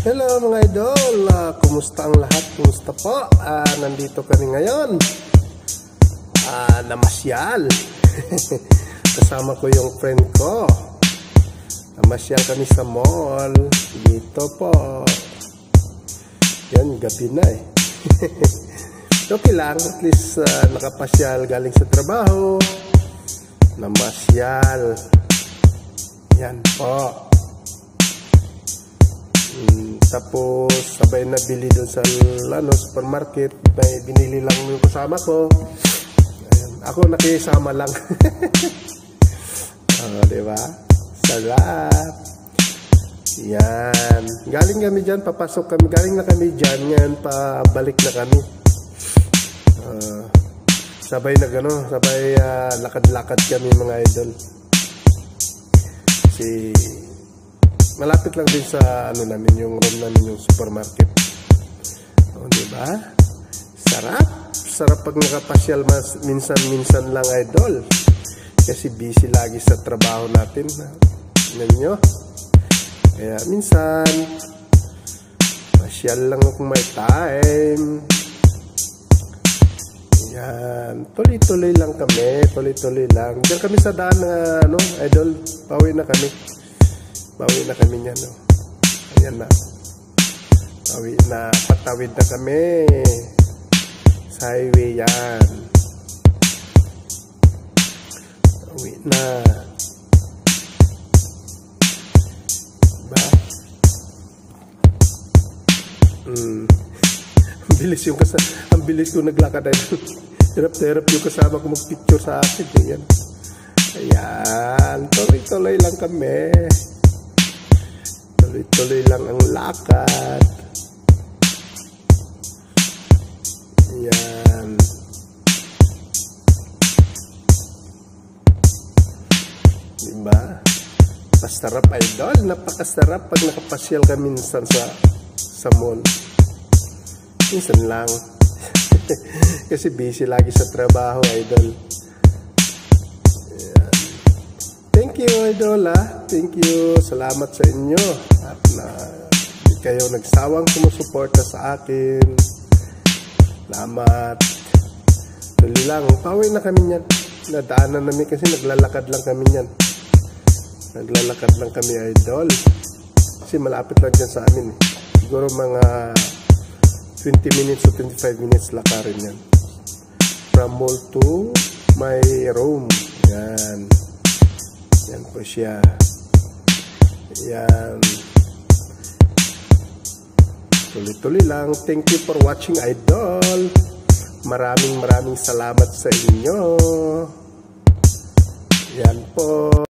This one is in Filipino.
Hello mga idol, kumusta ang lahat? Kumusta po? Nandito kami ngayon, namasyal. Kasama ko yung friend ko. Namasyal kami sa mall. Dito po. Yan, gabi na eh. Okay lang, at least nakapasyal galing sa trabaho. Namasyal. Yan po. Tapos sabay na bili doon sa supermarket. May binili lang yung kasama ko. Ayan. Ako nakisama lang. Diba? Sarap. Yan. Galing kami dyan, papasok kami. Galing na kami dyan. Yan, pabalik na kami. Sabay na gano'n. Sabay lakad-lakad kami mga idol. Malapit lang din sa namin, yung room namin, yung supermarket. Diba? Sarap. Sarap pag nakapasyal minsan-minsan lang idol. Kasi busy lagi sa trabaho natin. Tingnan nyo. Kaya minsan pasyal lang kung may time. Yan. Tuloy-tuloy lang kami. Tuloy-tuloy lang. Diyan kami sa daan na idol. Pauwi na kami. Bawi na kami niyan, no? Ayan na. Bawi na. Patawid na kami. Sa highway yan. Bawi na. Diba? Ang bilis ko naglakad ay. Hirap yung kasama ko mag-picture sa akin. Ayan. Ayan. Tuloy-tuloy lang kami. Tuloy-tuloy lang ang lakad. Ayan. Diba? Masarap idol. Napakasarap pag nakapasyal kami minsan sa mall. Minsan lang. Kasi busy lagi sa trabaho idol. Thank you idol Thank you. Salamat sa inyo. At di kayo nagsawang sumusuporta sa akin. Salamat. Tuloy lang. Pauwi na kami niyan. Nadaanan namin kasi naglalakad lang kami niyan. Naglalakad lang kami idol. Kasi malapit lang dyan sa amin. Siguro mga 20 minutes o 25 minutes lakarin yan. From mall to my room. Yan. Yan po siya. Yan. Tuloy-tuloy lang. Thank you for watching idol. Maraming salamat sa inyo. Yan po.